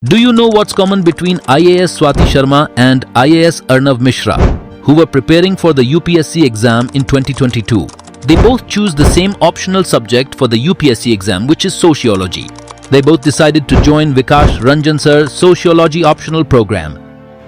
Do you know what's common between IAS Swati Sharma and IAS Arnav Mishra, who were preparing for the UPSC exam in 2022? They both choose the same optional subject for the UPSC exam, which is sociology. They both decided to join Vikash Ranjan Sir's sociology optional program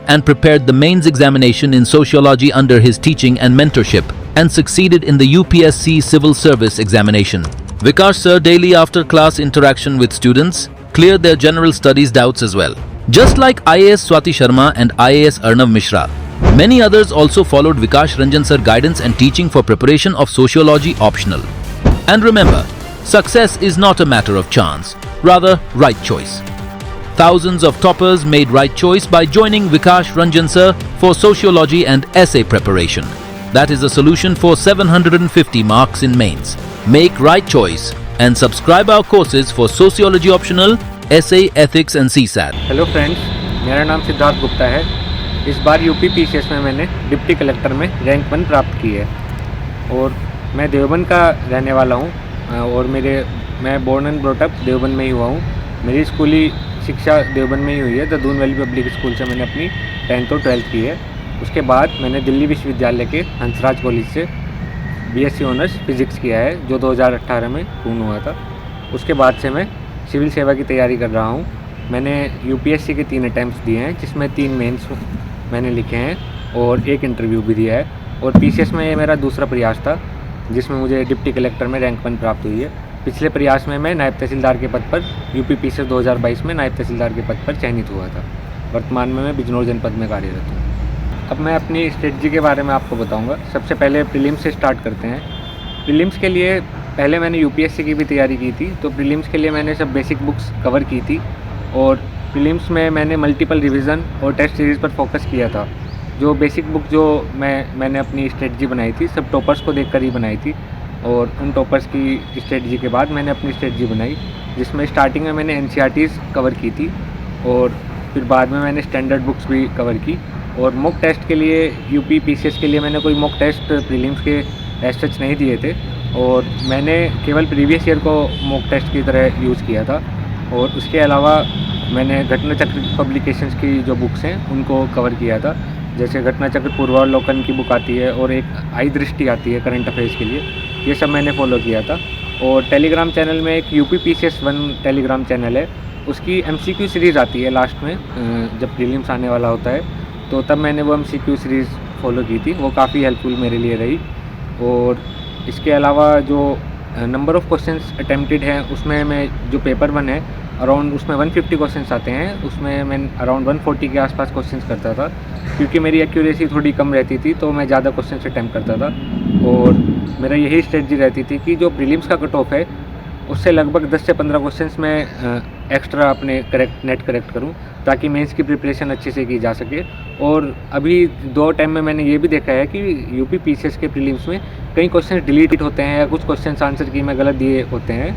and prepared the mains examination in sociology under his teaching and mentorship and succeeded in the UPSC civil service examination. Vikash Sir daily after class interaction with students cleared their general studies doubts as well. Just like IAS Swati Sharma and IAS Arnav Mishra, many others also followed Vikash Ranjan Sir guidance and teaching for preparation of sociology optional. And remember, success is not a matter of chance, rather right choice. Thousands of toppers made right choice by joining Vikash Ranjan Sir for sociology and essay preparation. That is a solution for 750 marks in mains. Make right choice and subscribe our courses for sociology optional, essay, ethics and CSAT. Hello friends, मेरा नाम सिद्धार्थ गुप्ता है। इस बार UP PCS में मैंने deputy collector में rank 1 प्राप्त की है और मैं देवबंद का रहने वाला हूँ और मैं बोर्न एंड ब्रॉटअप देवबंद में ही हुआ हूँ। मेरी स्कूली शिक्षा देवबंद में ही हुई है। The Doon valley public school से मैंने अपनी 10th और 12th की है। उसके बाद मैंने दिल्ली विश्वविद्यालय के हंसराज कॉलेज से बीएससी ऑनर्स फिज़िक्स किया है, जो 2018 में पूर्ण हुआ था। उसके बाद से मैं सिविल सेवा की तैयारी कर रहा हूँ। मैंने यूपीएससी के 3 अटैम्प्ट्स दिए हैं, जिसमें 3 मेंस मैंने लिखे हैं और 1 इंटरव्यू भी दिया है। और पीसीएस में ये मेरा दूसरा प्रयास था, जिसमें मुझे डिप्टी कलेक्टर में रैंक 1 प्राप्त हुई है। पिछले प्रयास में मैं नायब तहसीलदार के पद पर यूपी पीसीएस 2022 में नायब तहसीलदार के पद पर चयनित हुआ था। वर्तमान में मैं बिजनौर जनपद में कार्यरत हूँ। अब मैं अपनी स्ट्रेटजी के बारे में आपको बताऊंगा। सबसे पहले प्रीलिम्स से स्टार्ट करते हैं। प्रीलिम्स के लिए पहले मैंने यूपीएससी की भी तैयारी की थी, तो प्रीलिम्स के लिए मैंने सब बेसिक बुक्स कवर की थी और प्रीलिम्स में मैंने मल्टीपल रिवीजन और टेस्ट सीरीज़ पर फोकस किया था। जो बेसिक बुक जो मैंने अपनी स्ट्रेटजी बनाई थी, सब टॉपर्स को देखकर ही बनाई थी और उन टॉपर्स की स्ट्रेटजी के बाद मैंने अपनी स्ट्रेटजी बनाई, जिसमें स्टार्टिंग में मैंने एनसीईआरटीज़ कवर की थी और फिर बाद में मैंने स्टैंडर्ड बुक्स भी कवर की। और मॉक टेस्ट के लिए यूपी पीसीएस के लिए मैंने कोई मॉक टेस्ट प्रीलिम्स के एज सच नहीं दिए थे और मैंने केवल प्रीवियस ईयर को मॉक टेस्ट की तरह यूज़ किया था। और उसके अलावा मैंने घटना चक्र पब्लिकेशंस की जो बुक्स हैं उनको कवर किया था। जैसे घटना चक्र पूर्वावलोकन की बुक आती है और एक आई दृष्टि आती है करंट अफेयर्स के लिए, ये सब मैंने फॉलो किया था। और टेलीग्राम चैनल में एक यूपी पीसीएस 1 टेलीग्राम चैनल है, उसकी एमसीक्यू सीरीज़ आती है लास्ट में जब प्रीलिम्स आने वाला होता है, तो तब मैंने वो एमसीक्यू सीरीज़ फॉलो की थी। वो काफ़ी हेल्पफुल मेरे लिए रही। और इसके अलावा जो नंबर ऑफ़ क्वेश्चंस अटेम्प्टेड हैं, उसमें मैं जो पेपर 1 है अराउंड उसमें 150 क्वेश्चंस आते हैं, उसमें मैं अराउंड 140 के आसपास क्वेश्चंस करता था। क्योंकि मेरी एक्यूरेसी थोड़ी कम रहती थी तो मैं ज़्यादा क्वेश्चंस अटैम्प्ट करता था और मेरा यही स्ट्रेटजी रहती थी कि जो प्रीलिम्स का कट ऑफ है उससे लगभग 10 से 15 क्वेश्चंस में एक्स्ट्रा अपने नेट करेक्ट करूं, ताकि मेंस की प्रिपरेशन अच्छे से की जा सके। और अभी 2 टाइम में मैंने ये भी देखा है कि यूपी पीसीएस के प्रीलिम्स में कई क्वेश्चन डिलीट होते हैं या कुछ क्वेश्चन आंसर की में गलत दिए होते हैं,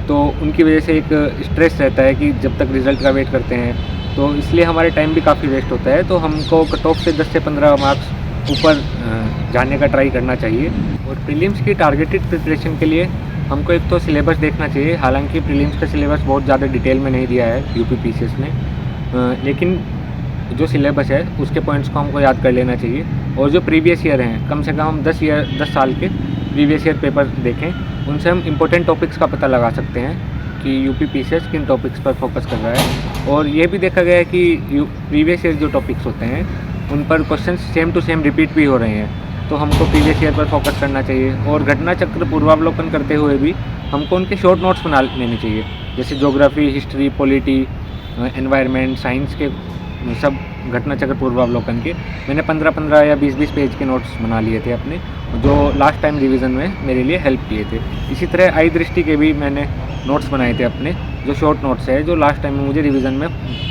तो उनकी वजह से एक स्ट्रेस रहता है कि जब तक रिज़ल्ट का वेट करते हैं, तो इसलिए हमारे टाइम भी काफ़ी वेस्ट होता है। तो हमको कट ऑफ से 10 से 15 मार्क्स ऊपर जाने का ट्राई करना चाहिए। और प्रीलिम्स की टारगेटेड प्रिपरेशन के लिए हमको एक तो सिलेबस देखना चाहिए। हालांकि प्रीलिम्स का सिलेबस बहुत ज़्यादा डिटेल में नहीं दिया है यूपी पीसीएस में, लेकिन जो सिलेबस है उसके पॉइंट्स को हमको याद कर लेना चाहिए। और जो प्रीवियस ईयर हैं, कम से कम हम 10 साल के प्रीवियस ईयर पेपर देखें, उनसे हम इम्पोर्टेंट टॉपिक्स का पता लगा सकते हैं कि यूपी पीसीएस किन टॉपिक्स पर फोकस कर रहा है। और ये भी देखा गया है कि प्रीवियस ईयर जो टॉपिक्स होते हैं उन पर question same to same repeat भी हो रहे हैं, तो हमको प्रीवियस ईयर पर फोकस करना चाहिए। और घटना चक्र पूर्वावलोकन करते हुए भी हमको उनके शॉर्ट नोट्स बना लेने चाहिए, जैसे geography, history, polity, environment, science के सब घटना चक्र पूर्वावलोकन के मैंने 15-15 या 20-20 पेज के नोट्स बना लिए थे अपने, जो लास्ट टाइम रिवीजन में मेरे लिए हेल्प किए थे। इसी तरह आई दृष्टि के भी मैंने नोट्स बनाए थे अपने, जो शॉर्ट नोट्स है, जो लास्ट टाइम में मुझे रिवीजन में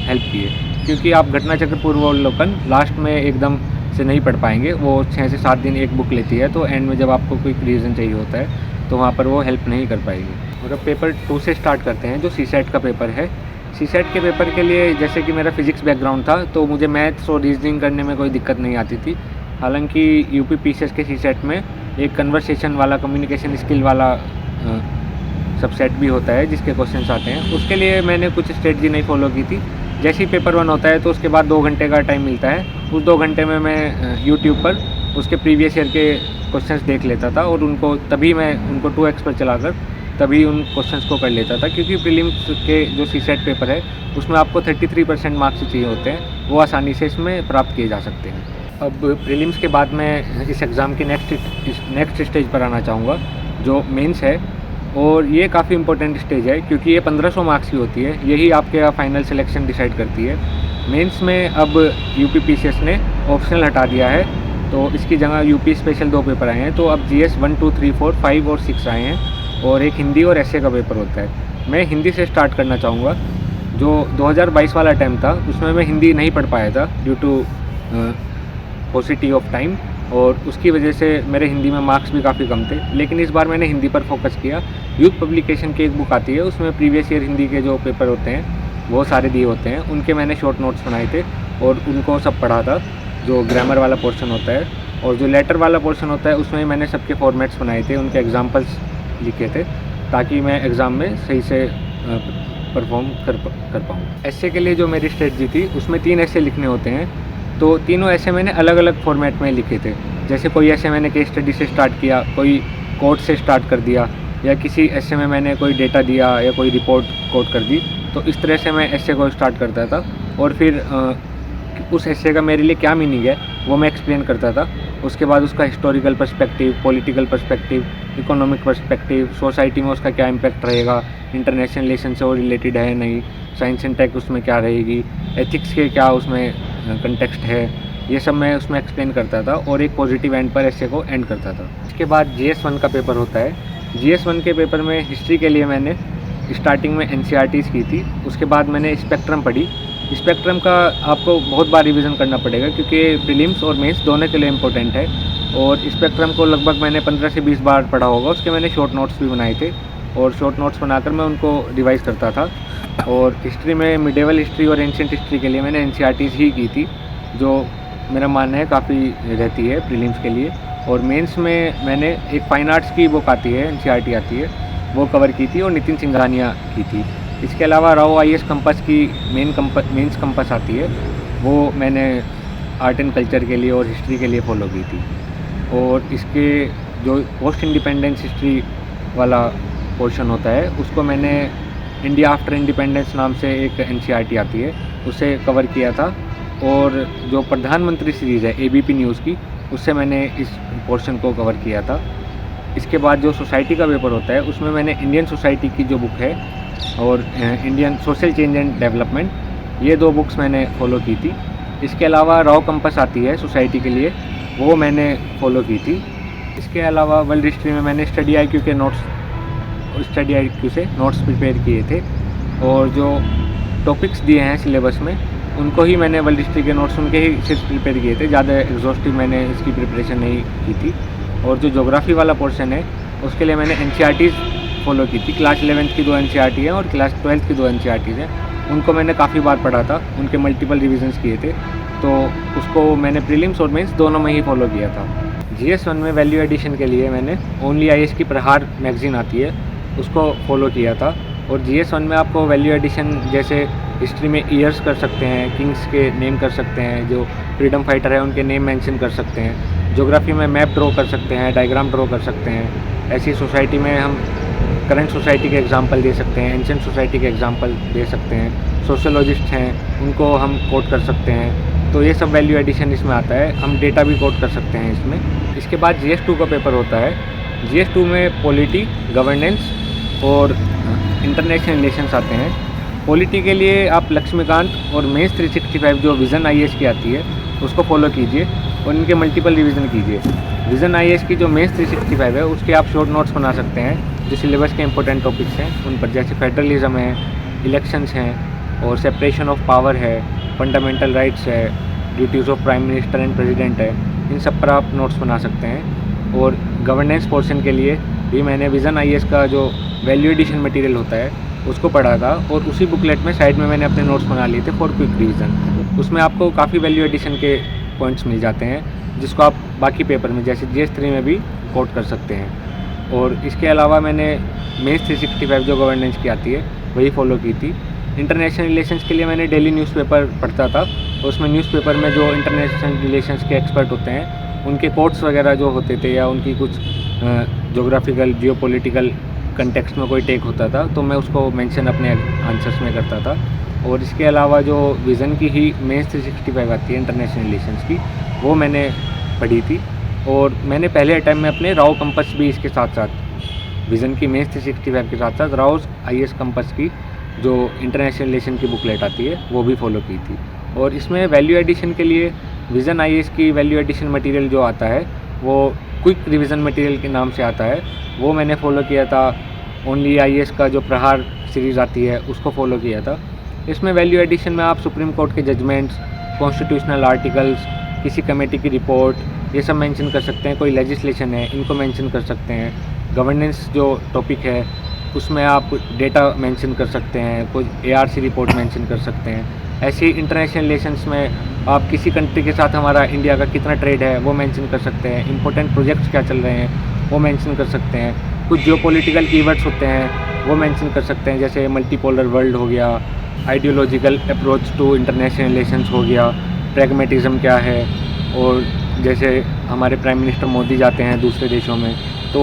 हेल्प किए। क्योंकि आप घटना चक्र पूर्वावलोकन लास्ट में एकदम से नहीं पढ़ पाएंगे, वो 6 से 7 दिन एक बुक लेती है, तो एंड में जब आपको कोई रीज़न चाहिए होता है तो वहाँ पर वो हेल्प नहीं कर पाएगी। और अब पेपर 2 से स्टार्ट करते हैं, जो सीसेट का पेपर है। सीसेट के पेपर के लिए जैसे कि मेरा फिज़िक्स बैकग्राउंड था, तो मुझे मैथ्स और रीजनिंग करने में कोई दिक्कत नहीं आती थी। हालांकि यूपी पीसीएस के सीसेट में एक कन्वर्सेशन वाला, कम्युनिकेशन स्किल वाला सबसेट भी होता है जिसके क्वेश्चंस आते हैं। उसके लिए मैंने कुछ स्ट्रेटजी नहीं फॉलो की थी, जैसे ही पेपर 1 होता है तो उसके बाद 2 घंटे का टाइम मिलता है। उस 2 घंटे में मैं यूट्यूब पर उसके प्रीवियस ईयर के क्वेश्चंस देख लेता था और उनको तभी मैं उनको 2x पर चलाकर तभी उन क्वेश्चंस को कर लेता था, क्योंकि प्रीलिम्स के जो सीसेट पेपर है उसमें आपको 33% मार्क्स चाहिए होते हैं, वो आसानी से इसमें प्राप्त किए जा सकते हैं। अब प्रीलिम्स के बाद मैं इस एग्ज़ाम के नेक्स्ट स्टेज पर आना चाहूँगा, जो मेंस है। और ये काफ़ी इंपॉर्टेंट स्टेज है, क्योंकि ये 1500 मार्क्स की होती है, यही आपके फाइनल सिलेक्शन डिसाइड करती है। मेंस में अब यूपी पीसीएस ने ऑप्शनल हटा दिया है, तो इसकी जगह यूपी स्पेशल 2 पेपर आए हैं। तो अब जीएस 1, 2, 3, 4, 5 और 6 आए हैं, और एक हिंदी और एसए का पेपर होता है। मैं हिंदी से स्टार्ट करना चाहूँगा। जो 2022 वाला अटैम्प्ट था उसमें मैं हिंदी नहीं पढ़ पाया था due to paucity of time, और उसकी वजह से मेरे हिंदी में मार्क्स भी काफ़ी कम थे। लेकिन इस बार मैंने हिंदी पर फोकस किया। यूथ पब्लिकेशन की एक बुक आती है, उसमें प्रीवियस ईयर हिंदी के जो पेपर होते हैं वो सारे दिए होते हैं, उनके मैंने शॉर्ट नोट्स बनाए थे और उनको सब पढ़ा था। जो ग्रामर वाला पोर्शन होता है और जो लेटर वाला पोर्शन होता है उसमें मैंने सबके फॉर्मेट्स बनाए थे, उनके एग्जाम्पल्स लिखे थे, ताकि मैं एग्ज़ाम में सही से परफॉर्म कर पाऊँ। एस्से के लिए जो मेरी स्ट्रेटजी थी उसमें 3 एस्से लिखने होते हैं, तो तीनों एस्से मैंने अलग अलग फॉर्मेट में लिखे थे। जैसे कोई एस्से मैंने केस स्टडी से स्टार्ट किया, कोई कोट से स्टार्ट कर दिया, या किसी एस्से में मैंने कोई डेटा दिया या कोई रिपोर्ट कोट कर दी। तो इस तरह से मैं एस्से को स्टार्ट करता था, और फिर उस एस्से का मेरे लिए क्या मीनिंग है वो मैं एक्सप्लेन करता था। उसके बाद उसका historical perspective, political perspective, economic perspective, society में उसका क्या इम्पैक्ट रहेगा, इंटरनेशनल रिलेशन से वो रिलेटेड है नहीं, साइंस एंड टेक उसमें क्या रहेगी, एथिक्स के क्या उसमें कंटेक्स्ट है, ये सब मैं उसमें एक्सप्लेन करता था और एक पॉजिटिव एंड पर एस्से को एंड करता था। इसके बाद GS 1 का पेपर होता है। GS 1 के पेपर में हिस्ट्री के लिए मैंने स्टार्टिंग में NCERTs की थी, उसके बाद मैंने स्पेक्ट्रम पढ़ी। स्पेक्ट्रम का आपको बहुत बार रिवीजन करना पड़ेगा, क्योंकि प्रीलिम्स और मेंस दोनों के लिए इम्पोर्टेंट है, और स्पेक्ट्रम को लगभग मैंने 15 से 20 बार पढ़ा होगा। उसके मैंने शॉर्ट नोट्स भी बनाए थे, और शॉर्ट नोट्स बनाकर मैं उनको रिवाइज़ करता था। और हिस्ट्री में मिडेवल हिस्ट्री और एंशिएंट हिस्ट्री के लिए मैंने NCERTs ही की थी, जो मेरा मानना है काफ़ी रहती है प्रीलिम्स के लिए। और मेंस में मैंने एक फाइन आर्ट्स की बुक आती है, NCERT आती है, वो कवर की थी, और नितिन सिंघानिया की थी। इसके अलावा राव IAS कंपस की मेंस कंपस आती है, वो मैंने आर्ट एंड कल्चर के लिए और हिस्ट्री के लिए फॉलो की थी। और इसके जो पोस्ट इंडिपेंडेंस हिस्ट्री वाला पोर्शन होता है उसको मैंने इंडिया आफ्टर इंडिपेंडेंस नाम से एक NCERT आती है, उसे कवर किया था। और जो प्रधानमंत्री सीरीज़ है ABP न्यूज़ की, उससे मैंने इस पोर्शन को कवर किया था। इसके बाद जो सोसाइटी का पेपर होता है उसमें मैंने इंडियन सोसाइटी की जो बुक है और Indian social change and development, ये 2 बुक्स मैंने फॉलो की थी। इसके अलावा राव कंपस आती है सोसाइटी के लिए, वो मैंने फॉलो की थी। इसके अलावा वर्ल्ड हिस्ट्री में मैंने स्टडी IQ से नोट्स प्रिपेयर किए थे, और जो टॉपिक्स दिए हैं सिलेबस में उनको ही मैंने वर्ल्ड हिस्ट्री के नोट्स उनके ही सिर्फ प्रिपेयर किए थे, ज़्यादा एग्जॉस्टिव मैंने इसकी प्रिपरेशन नहीं की थी। और जो ज्योग्राफी वाला पोर्शन है उसके लिए मैंने NCERTs फॉलो की थी। क्लास 11th की 2 NCERT हैं और क्लास 12th की 2 NCERTs हैं, उनको मैंने काफ़ी बार पढ़ा था, उनके मल्टीपल रिविजन्स किए थे, तो उसको मैंने प्रीलिम्स और मेंस दोनों में ही फॉलो किया था। GS 1 में वैल्यू एडिशन के लिए मैंने ओनली IAS की प्रहार मैगज़ीन आती है, उसको फॉलो किया था। और GS 1 में आपको वैल्यू एडिशन जैसे हिस्ट्री में ईयर्स कर सकते हैं, किंग्स के नेम कर सकते हैं, जो फ्रीडम फाइटर है उनके नेम मेंशन कर सकते हैं। ज्योग्राफी में मैप ड्रॉ कर सकते हैं, डायग्राम ड्रॉ कर सकते हैं। ऐसी सोसाइटी में हम करंट सोसाइटी के एग्जांपल दे सकते हैं, एंशिएंट सोसाइटी के एग्जांपल दे सकते हैं। सोशियोलॉजिस्ट हैं उनको हम कोट कर सकते हैं। तो ये सब वैल्यू एडिशन इसमें आता है। हम डेटा भी कोट कर सकते हैं इसमें। इसके बाद GS 2 का पेपर होता है। GS 2 में पॉलिटी, गवर्नेंस और इंटरनेशनल रिलेशंस आते हैं। पॉलिटी के लिए आप लक्ष्मीकांत और मेंस 365 जो विज़न IAS की आती है उसको फॉलो कीजिए और इनके मल्टीपल रिवीजन कीजिए। विज़न IAS की जो मेंस 365 है उसके आप शॉर्ट नोट्स बना सकते हैं, जो सिलेबस के इंपॉर्टेंट टॉपिक्स हैं उन पर, जैसे फेडरलिज्म है, इलेक्शंस हैं और सेपरेशन ऑफ पावर है, फंडामेंटल राइट्स है, duties of prime minister and president है, इन सब पर आप नोट्स बना सकते हैं। और गवर्नेंस पोर्शन के लिए भी मैंने विज़न IAS का जो वैल्यू एडिशन मटेरियल होता है उसको पढ़ा था, और उसी बुकलेट में साइड में मैंने अपने नोट्स बना लिए थे फॉर क्विक रिवीजन। उसमें आपको काफ़ी वैल्यू एडिशन के पॉइंट्स मिल जाते हैं, जिसको आप बाकी पेपर में जैसे GS 3 में भी कोट कर सकते हैं। और इसके अलावा मैंने मेंस 365 जो गवर्नेंस की आती है वही फॉलो की थी। इंटरनेशनल रिलेशंस के लिए मैंने डेली न्यूज़पेपर पढ़ता था। उसमें न्यूज़पेपर में जो इंटरनेशनल रिलेशंस के एक्सपर्ट होते हैं उनके कोट्स वगैरह जो होते थे या उनकी कुछ जोग्राफिकल जियोपॉलिटिकल कंटेक्स्ट में कोई टेक होता था तो मैं उसको मेंशन अपने आंसर्स में करता था। और इसके अलावा जो विज़न की ही मेंस 365 आती है इंटरनेशनल रिलेशंस की, वो मैंने पढ़ी थी। और मैंने पहले टाइम में अपने राव कंपस भी इसके साथ साथ विज़न की मेंस 365 के साथ साथ राव IAS कंपस की जो इंटरनेशनल रिलेशन की बुकलेट आती है वो भी फॉलो की थी। और इसमें वैल्यू एडिशन के लिए विज़न IAS की वैल्यू एडिशन मटेरियल जो आता है वो क्विक रिवीजन मटेरियल के नाम से आता है, वो मैंने फ़ॉलो किया था। ओनली IAS का जो प्रहार सीरीज़ आती है उसको फॉलो किया था। इसमें वैल्यू एडिशन में आप सुप्रीम कोर्ट के जजमेंट्स, कॉन्स्टिट्यूशनल आर्टिकल्स, किसी कमेटी की रिपोर्ट, ये सब मेंशन कर सकते हैं। कोई लेजिस्लेशन है इनको मेंशन कर सकते हैं। गवर्नेंस जो टॉपिक है उसमें आप डेटा मेंशन कर सकते हैं, कोई ARC रिपोर्ट मेंशन कर सकते हैं। ऐसे ही इंटरनेशनल रिलेशंस में आप किसी कंट्री के साथ हमारा इंडिया का कितना ट्रेड है वो मेंशन कर सकते हैं। इंपॉर्टेंट प्रोजेक्ट्स क्या चल रहे हैं वो मेंशन कर सकते हैं। कुछ जियोपॉलिटिकल कीवर्ड्स होते हैं वो मेंशन कर सकते हैं, जैसे मल्टीपोलर वर्ल्ड हो गया, ideological approach to international relations हो गया, प्रैग्मेटिज्म क्या है। और जैसे हमारे प्राइम मिनिस्टर मोदी जाते हैं दूसरे देशों में तो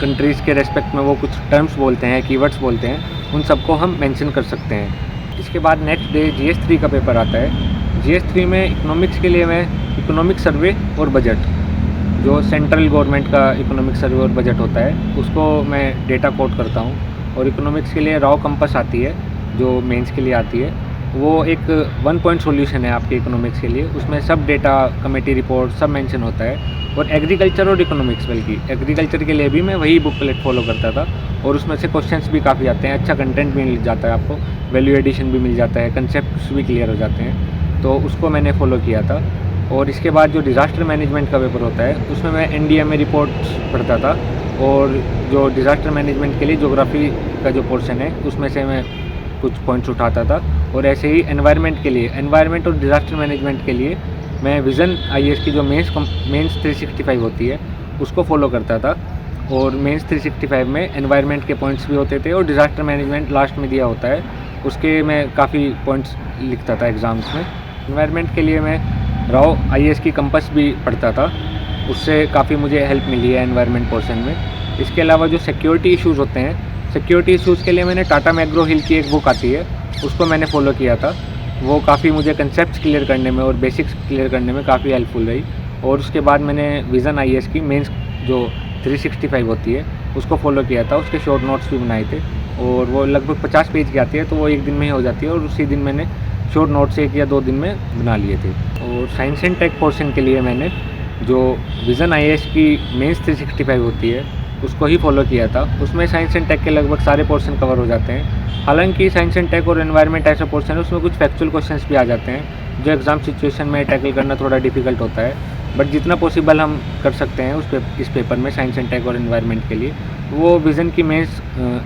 कंट्रीज़ के रेस्पेक्ट में वो कुछ टर्म्स बोलते हैं, कीवर्ड्स बोलते हैं, उन सबको हम मेंशन कर सकते हैं। इसके बाद नेक्स्ट डे GS3 का पेपर आता है। GS3 में इकोनॉमिक्स के लिए मैं इकोनॉमिक सर्वे और बजट, जो सेंट्रल गवर्नमेंट का इकोनॉमिक सर्वे और बजट होता है उसको मैं डेटा कोड करता हूँ। और इकोनॉमिक्स के लिए राव कंपस आती है जो मेंस के लिए आती है, वो एक 1 पॉइंट सॉल्यूशन है आपके इकोनॉमिक्स के लिए। उसमें सब डेटा, कमेटी रिपोर्ट सब मेंशन होता है। और एग्रीकल्चर और इकोनॉमिक्स, बल्कि एग्रीकल्चर के लिए भी मैं वही बुकलेट फॉलो करता था। और उसमें से क्वेश्चंस भी काफ़ी आते हैं, अच्छा कंटेंट भी मिल जाता है आपको, वैल्यू एडिशन भी मिल जाता है, कंसेप्ट्स भी क्लियर हो जाते हैं, तो उसको मैंने फॉलो किया था। और इसके बाद जो डिज़ास्टर मैनेजमेंट का पेपर होता है उसमें मैं NDMA रिपोर्ट्स पढ़ता था। और जो डिज़ास्टर मैनेजमेंट के लिए ज्योग्राफी का जो पोर्शन है उसमें से मैं कुछ पॉइंट्स उठाता था। और ऐसे ही एनवायरनमेंट के लिए, एनवायरनमेंट और डिज़ास्टर मैनेजमेंट के लिए मैं विज़न IAS की जो मेंस 365 होती है उसको फॉलो करता था। और मेंस 365 में एनवायरनमेंट के पॉइंट्स भी होते थे और डिज़ास्टर मैनेजमेंट लास्ट में दिया होता है, उसके मैं काफ़ी पॉइंट्स लिखता था एग्ज़ाम्स में। एनवायरनमेंट के लिए मैं राव IAS की कंपस भी पढ़ता था, उससे काफ़ी मुझे हेल्प मिली है एनवायरनमेंट पोर्शन में। इसके अलावा जो सिक्योरिटी इश्यूज़ होते हैं, सिक्योरिटी इश्यूज़ के लिए मैंने टाटा मैग्रो हिल की एक बुक आती है उसको मैंने फॉलो किया था। वो काफ़ी मुझे कंसेप्ट्स क्लियर करने में और बेसिक्स क्लियर करने में काफ़ी हेल्पफुल रही। और उसके बाद मैंने विज़न IAS की मेंस जो 365 होती है उसको फॉलो किया था, उसके शॉर्ट नोट्स भी बनाए थे। और वो लगभग 50 पेज की आती है तो वो एक दिन में ही हो जाती है, और उसी दिन मैंने शॉर्ट नोट्स 1 या 2 दिन में बना लिए थे। और साइंस एंड टेक पोर्शन के लिए मैंने जो विज़न IAS की मेंस 365 होती है उसको ही फॉलो किया था। उसमें साइंस एंड टेक के लगभग सारे पोर्शन कवर हो जाते हैं। हालांकि साइंस एंड टेक और एनवायरनमेंट ऐसा पोर्शन है उसमें कुछ फैक्चुअल क्वेश्चंस भी आ जाते हैं जो एग्ज़ाम सिचुएशन में टैकल करना थोड़ा डिफिकल्ट होता है। बट जितना पॉसिबल हम कर सकते हैं इस पेपर में साइंस एंड टेक और एनवायरनमेंट के लिए, वो विज़न की मेंस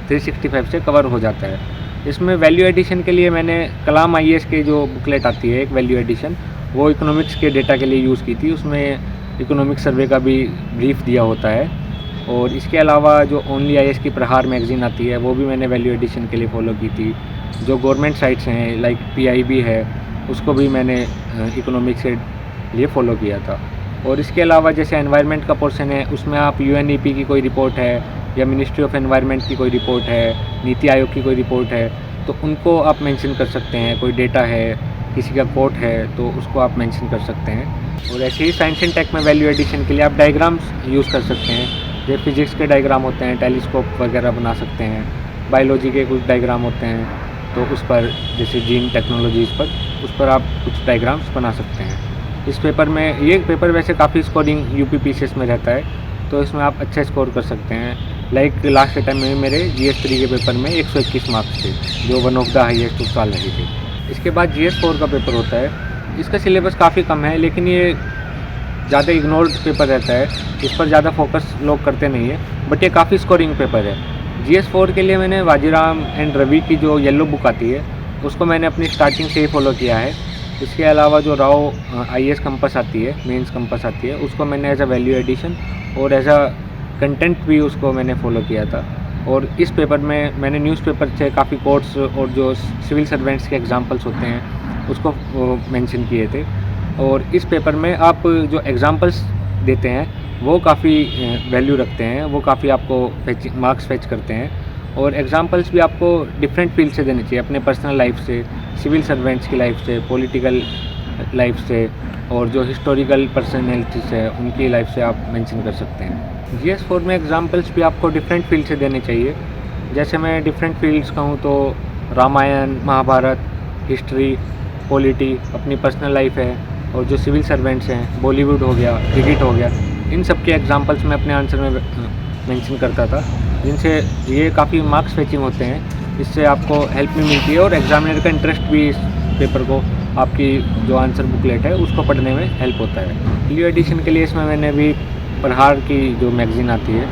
365 से कवर हो जाता है। इसमें वैल्यू एडिशन के लिए मैंने कलाम IAS के जो बुकलेट आती है एक वैल्यू एडिशन, वो इकोनॉमिक्स के डेटा के लिए यूज़ की थी। उसमें इकोनॉमिक सर्वे का भी ब्रीफ दिया होता है। और इसके अलावा जो ओनली IAS की प्रहार मैगज़ीन आती है वो भी मैंने वैल्यू एडिशन के लिए फ़ॉलो की थी। जो गवर्नमेंट साइट्स हैं लाइक PIB है उसको भी मैंने इकोनॉमिक्स के लिए फ़ॉलो किया था। और इसके अलावा जैसे एनवायरनमेंट का पोर्शन है उसमें आप UNEP की कोई रिपोर्ट है या मिनिस्ट्री ऑफ एनवायरनमेंट की कोई रिपोर्ट है, नीति आयोग की कोई रिपोर्ट है, तो उनको आप मेंशन कर सकते हैं। कोई डेटा है, किसी का कोट है तो उसको आप मेंशन कर सकते हैं। और ऐसे ही साइंस एंड टेक में वैल्यू एडिशन के लिए आप डायग्राम्स यूज़ कर सकते हैं। जो फिजिक्स के डायग्राम होते हैं, टेलीस्कोप वगैरह बना सकते हैं। बायोलॉजी के कुछ डायग्राम होते हैं तो उस पर, जैसे जीन टेक्नोलॉजीज़ पर, उस पर आप कुछ डायग्राम्स बना सकते हैं। इस पेपर में, ये पेपर वैसे काफ़ी स्कोरिंग UP PCS में रहता है तो इसमें आप अच्छा स्कोर कर सकते हैं। लाइक लास्ट टाइम में मेरे GS3 के पेपर में 121 मार्क्स थे जो वन ऑफ द हाईएस्ट उस साल रही थी। इसके बाद GS4 का पेपर होता है। इसका सिलेबस काफ़ी कम है लेकिन ये ज़्यादा इग्नोर्ड पेपर रहता है, इस पर ज़्यादा फोकस लोग करते नहीं है, बट ये काफ़ी स्कोरिंग पेपर है। GS4 के लिए मैंने वाजीराम एंड रवि की जो येलो बुक आती है उसको मैंने अपनी स्टार्टिंग से ही फॉलो किया है। इसके अलावा जो राव IAS कंपस आती है, मेंस कंपस आती है, उसको मैंने एज अ वैल्यू एडिशन और एज अ कंटेंट भी उसको मैंने फॉलो किया था। और इस पेपर में मैंने न्यूज़पेपर से काफ़ी कोट्स और जो सिविल सर्वेंट्स के एग्जांपल्स होते हैं उसको मेंशन किए थे। और इस पेपर में आप जो एग्जांपल्स देते हैं वो काफ़ी वैल्यू रखते हैं, वो काफ़ी आपको मार्क्स फेच करते हैं। और एग्जांपल्स भी आपको डिफरेंट फील्ड से देने चाहिए, अपने पर्सनल लाइफ से, सिविल सर्वेंट्स की लाइफ से, पॉलिटिकल लाइफ से, और जो हिस्टोरिकल पर्सनैलिटीज़ है उनकी लाइफ से आप मेंशन कर सकते हैं। GS4 में एग्जांपल्स भी आपको डिफरेंट फील्ड से देने चाहिए। जैसे मैं डिफरेंट फील्ड्स कहूँ तो रामायण, महाभारत, हिस्ट्री, पॉलिटी, अपनी पर्सनल लाइफ है, और जो सिविल सर्वेंट्स हैं, बॉलीवुड हो गया, क्रिकेट हो गया, इन सब के एग्जांपल्स मैं अपने आंसर में मेंशन करता था, जिनसे ये काफ़ी मार्क्स फेचिंग होते हैं। इससे आपको हेल्प भी मिलती है और एग्जामिनर का इंटरेस्ट भी इस पेपर को, आपकी जो आंसर बुकलेट है उसको पढ़ने में हेल्प होता है। वीडियो एडिशन के लिए इसमें मैंने भी प्रहार की जो मैगज़ीन आती है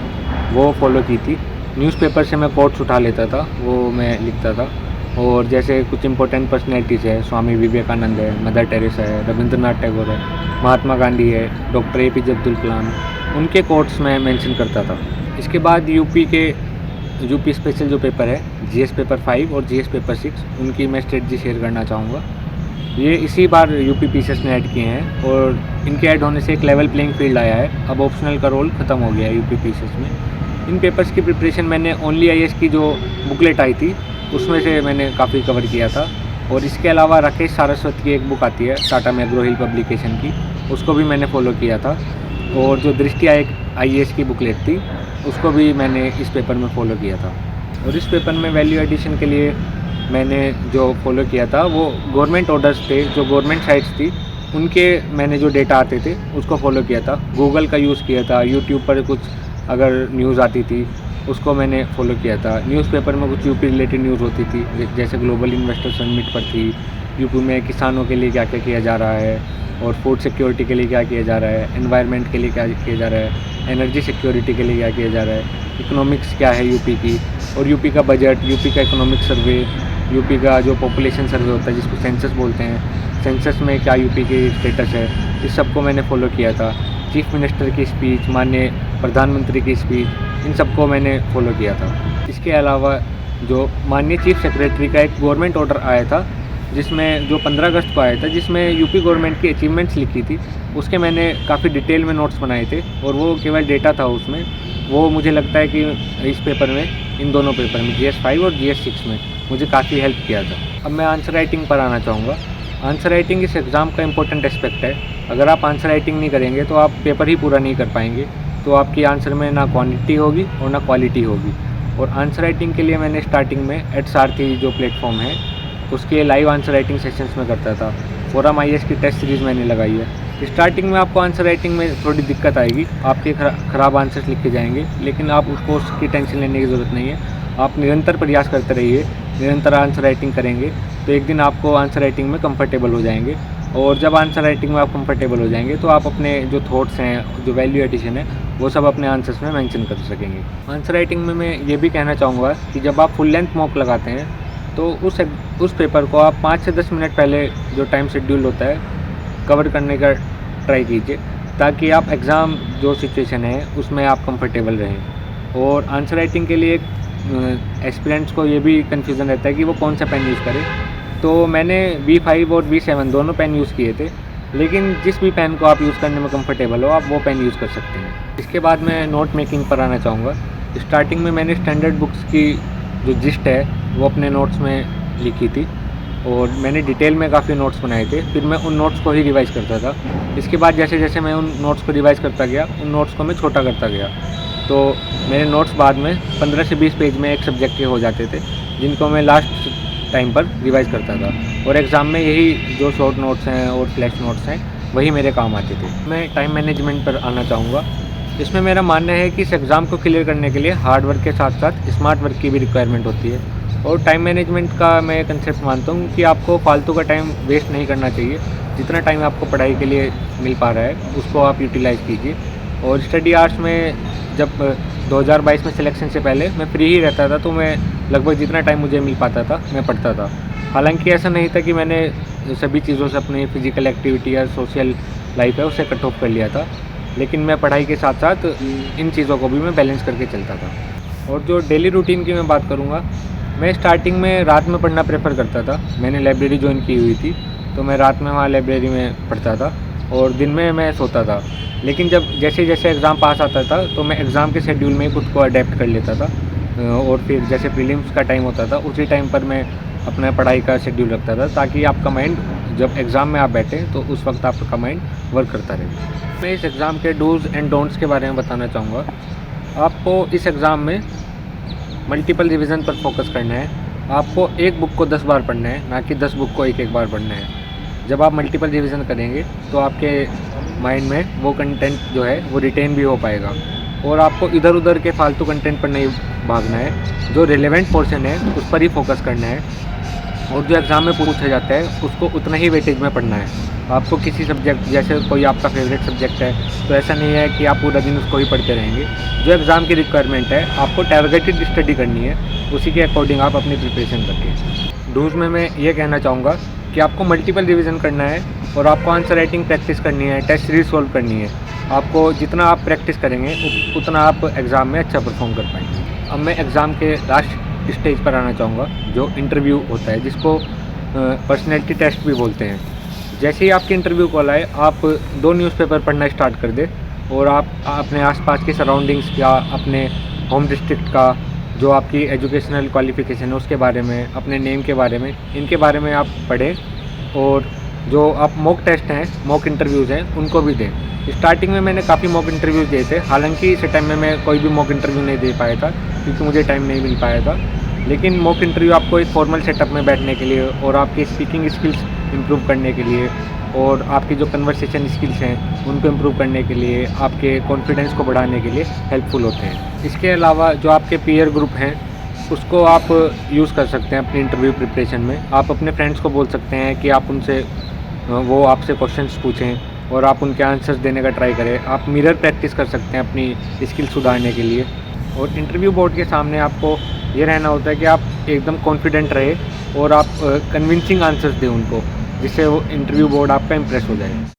वो फॉलो की थी। न्यूज़पेपर से मैं कोट्स उठा लेता था, वो मैं लिखता था। और जैसे कुछ इंपॉर्टेंट पर्सनैलिटीज़ है, स्वामी विवेकानंद है, मदर टेरेसा है, रविंद्रनाथ टैगोर है, महात्मा गांधी है, डॉक्टर APJ अब्दुल कलाम, उनके कोट्स मैं मेंशन करता था। इसके बाद यूपी स्पेशल जो पेपर है, GS पेपर 5 और GS पेपर 6, उनकी मैं स्ट्रेटजी शेयर करना चाहूँगा। ये इसी बार यूपी PCS ने ऐड किए हैं और इनके ऐड होने से एक लेवल प्लेइंग फील्ड आया है। अब ऑप्शनल का रोल ख़त्म हो गया है यूपी PCS में। इन पेपर्स की प्रिपरेशन मैंने ओनली IAS की जो बुकलेट आई थी उसमें से मैंने काफ़ी कवर किया था। और इसके अलावा राकेश सारस्वत की एक बुक आती है टाटा मैग्रो हिल पब्लिकेशन की, उसको भी मैंने फॉलो किया था। और जो दृष्टि IAS की बुकलेट थी उसको भी मैंने इस पेपर में फ़ॉलो किया था। और इस पेपर में वैल्यू एडिशन के लिए मैंने जो फॉलो किया था वो गवर्नमेंट ऑर्डर्स थे, जो गवर्नमेंट साइट्स थी उनके मैंने जो डेटा आते थे उसको फॉलो किया था। गूगल का यूज़ किया था, यूट्यूब पर कुछ अगर न्यूज़ आती थी उसको मैंने फॉलो किया था। न्यूज़पेपर में कुछ यूपी रिलेटेड न्यूज़ होती थी, जैसे ग्लोबल इन्वेस्टर समिट पर थी, यूपी में किसानों के लिए क्या क्या किया जा रहा है, और फूड सिक्योरिटी के लिए क्या किया जा रहा है, एनवायरनमेंट के लिए क्या किया जा रहा है, एनर्जी सिक्योरिटी के लिए क्या किया जा रहा है, इकोनॉमिक्स क्या है यूपी की, और यूपी का बजट, यूपी का इकोनॉमिक सर्वे, यूपी का जो पॉपुलेशन सर्वे होता है जिसको सेंसस बोलते हैं, सेंसस में क्या यूपी की स्टेटस है, इस सबको मैंने फॉलो किया था। चीफ मिनिस्टर की स्पीच, माननीय प्रधानमंत्री की स्पीच, इन सबको मैंने फॉलो किया था। इसके अलावा जो माननीय चीफ सेक्रेटरी का एक गवर्नमेंट ऑर्डर आया था जिसमें जो 15 अगस्त को आया था, जिसमें यूपी गवर्नमेंट की अचीवमेंट्स लिखी थी, उसके मैंने काफ़ी डिटेल में नोट्स बनाए थे। और वो केवल डेटा था उसमें, वो मुझे लगता है कि इस पेपर में, इन दोनों पेपर में, GS5 और GS6 में मुझे काफ़ी हेल्प किया था। अब मैं आंसर राइटिंग पर आना चाहूँगा। आंसर राइटिंग इस एग्ज़ाम का इंपॉर्टेंट एस्पेक्ट है। अगर आप आंसर राइटिंग नहीं करेंगे तो आप पेपर ही पूरा नहीं कर पाएंगे, तो आपकी आंसर में ना क्वांटिटी होगी और ना क्वालिटी होगी। और आंसर राइटिंग के लिए मैंने स्टार्टिंग में @सारथी जो प्लेटफॉर्म है उसके लाइव आंसर राइटिंग सेशंस में करता था। फोरम IAS की टेस्ट सीरीज़ मैंने लगाई है। स्टार्टिंग में आपको आंसर राइटिंग में थोड़ी दिक्कत आएगी, आपके ख़राब आंसर्स लिखे जाएंगे, लेकिन आप उसकी टेंशन लेने की ज़रूरत नहीं है। आप निरंतर प्रयास करते रहिए, निरंतर आंसर राइटिंग करेंगे तो एक दिन आपको आंसर राइटिंग में कंफर्टेबल हो जाएंगे। और जब आंसर राइटिंग में आप कंफर्टेबल हो जाएंगे तो आप अपने जो थॉट्स हैं, जो वैल्यू एडिशन है, वो सब अपने आंसर्स में मेंशन कर सकेंगे। आंसर राइटिंग में मैं ये भी कहना चाहूँगा कि जब आप फुल लेंथ मॉक लगाते हैं तो उस पेपर को आप 5 से 10 मिनट पहले जो टाइम शेड्यूल होता है कवर करने का ट्राई कीजिए, ताकि आप एग्ज़ाम जो सिचुएशन है उसमें आप कंफर्टेबल रहें। और आंसर राइटिंग के लिए एस्पिरेंट्स को ये भी कन्फ्यूज़न रहता है कि वो कौन सा पेन यूज़ करे। तो मैंने V5 और V7 दोनों पेन यूज़ किए थे, लेकिन जिस भी पेन को आप यूज़ करने में कंफर्टेबल हो आप वो पेन यूज़ कर सकते हैं। इसके बाद मैं नोट मेकिंग पर आना चाहूँगा। स्टार्टिंग में मैंने स्टैंडर्ड बुक्स की जो जिस्ट है वो अपने नोट्स में लिखी थी और मैंने डिटेल में काफ़ी नोट्स बनाए थे, फिर मैं उन नोट्स को ही रिवाइज़ करता था। इसके बाद जैसे जैसे मैं उन नोट्स को रिवाइज़ करता गया, उन नोट्स को मैं छोटा करता गया, तो मेरे नोट्स बाद में 15 से 20 पेज में एक सब्जेक्ट के हो जाते थे, जिनको मैं लास्ट टाइम पर रिवाइज़ करता था। और एग्ज़ाम में यही जो शॉर्ट नोट्स हैं और फ्लैश नोट्स हैं वही मेरे काम आते थे। मैं टाइम मैनेजमेंट पर आना चाहूँगा। इसमें मेरा मानना है कि इस एग्ज़ाम को क्लियर करने के लिए हार्ड वर्क के साथ साथ स्मार्ट वर्क की भी रिक्वायरमेंट होती है। और टाइम मैनेजमेंट का मैं कंसेप्ट मानता हूँ कि आपको फालतू का टाइम वेस्ट नहीं करना चाहिए। जितना टाइम आपको पढ़ाई के लिए मिल पा रहा है उसको आप यूटिलाइज़ कीजिए। और स्टडी आवर्स में जब 2022 में सिलेक्शन से पहले मैं फ्री ही रहता था, तो मैं लगभग जितना टाइम मुझे मिल पाता था मैं पढ़ता था। हालांकि ऐसा नहीं था कि मैंने सभी चीज़ों से अपनी फ़िज़िकल एक्टिविटी या सोशल लाइफ है उसे कट ऑफ कर लिया था, लेकिन मैं पढ़ाई के साथ साथ इन चीज़ों को भी मैं बैलेंस करके चलता था। और जो डेली रूटीन की मैं बात करूँगा, मैं स्टार्टिंग में रात में पढ़ना प्रेफर करता था। मैंने लाइब्रेरी ज्वाइन की हुई थी, तो मैं रात में वहाँ लाइब्रेरी में पढ़ता था और दिन में मैं सोता था। लेकिन जब जैसे जैसे एग्ज़ाम पास आता था, तो मैं एग्ज़ाम के शेड्यूल में खुद को अडेप्ट कर लेता था। और फिर जैसे प्रीलिम्स का टाइम होता था, उसी टाइम पर मैं अपना पढ़ाई का शेड्यूल रखता था, ताकि आपका माइंड जब एग्ज़ाम में आप बैठें तो उस वक्त आपका माइंड वर्क करता रहे। मैं इस एग्ज़ाम के डूज़ एंड डोंट्स के बारे में बताना चाहूँगा। आपको इस एग्ज़ाम में मल्टीपल रिवीजन पर फोकस करना है। आपको एक बुक को 10 बार पढ़ना है, ना कि 10 बुक को एक बार पढ़ना है। जब आप मल्टीपल रिवीजन करेंगे तो आपके माइंड में वो कंटेंट जो है वो रिटेन भी हो पाएगा, और आपको इधर उधर के फालतू कंटेंट पर नहीं भागना है। जो रिलेवेंट पोर्शन है उस पर ही फोकस करना है, और जो एग्ज़ाम में पूछा जाता है उसको उतना ही वेटेज में पढ़ना है। आपको किसी सब्जेक्ट, जैसे कोई आपका फेवरेट सब्जेक्ट है, तो ऐसा नहीं है कि आप पूरा दिन उसको ही पढ़ते रहेंगे। जो एग्ज़ाम की रिक्वायरमेंट है, आपको टारगेटेड स्टडी करनी है, उसी के अकॉर्डिंग आप अपनी प्रिपरेशन करिए। डूज़ में मैं ये कहना चाहूँगा कि आपको मल्टीपल रिवीजन करना है, और आपको आंसर राइटिंग प्रैक्टिस करनी है, टेस्ट सीरीज सॉल्व करनी है। आपको जितना आप प्रैक्टिस करेंगे उतना आप एग्ज़ाम में अच्छा परफॉर्म कर पाएंगे। अब मैं एग्ज़ाम के लास्ट स्टेज पर आना चाहूँगा, जो इंटरव्यू होता है, जिसको पर्सनैलिटी टेस्ट भी बोलते हैं। जैसे ही आपकी इंटरव्यू कॉल आए, आप 2 न्यूज़पेपर पढ़ना स्टार्ट कर दें, और आप अपने आसपास के सराउंडिंग्स या अपने होम डिस्ट्रिक्ट का जो आपकी एजुकेशनल क्वालिफ़िकेशन है उसके बारे में, अपने नेम के बारे में, इनके बारे में आप पढ़ें। और जो आप मॉक टेस्ट हैं, मॉक इंटरव्यूज़ हैं, उनको भी दें। स्टार्टिंग में मैंने काफ़ी मॉक इंटरव्यूज़ दिए थे, हालांकि इस टाइम में मैं कोई भी मॉक इंटरव्यू नहीं दे पाया था, क्योंकि मुझे टाइम नहीं मिल पाया था। लेकिन मॉक इंटरव्यू आपको एक फॉर्मल सेटअप में बैठने के लिए, और आपकी स्पीकिंग स्किल्स इम्प्रूव करने के लिए, और आपकी जो कन्वर्सेशन स्किल्स हैं उनको इम्प्रूव करने के लिए, आपके कॉन्फिडेंस को बढ़ाने के लिए हेल्पफुल होते हैं। इसके अलावा जो आपके पीयर ग्रुप हैं, उसको आप यूज़ कर सकते हैं अपनी इंटरव्यू प्रिपरेशन में। आप अपने फ्रेंड्स को बोल सकते हैं कि आप उनसे वो आपसे क्वेश्चंस पूछें और आप उनके आंसर्स देने का ट्राई करें। आप मिरर प्रैक्टिस कर सकते हैं अपनी स्किल सुधारने के लिए। और इंटरव्यू बोर्ड के सामने आपको ये रहना होता है कि आप एकदम कॉन्फिडेंट रहे, और आप कन्विंसिंग आंसर्स दें उनको, जिससे वो इंटरव्यू बोर्ड आपका इम्प्रेस हो जाए।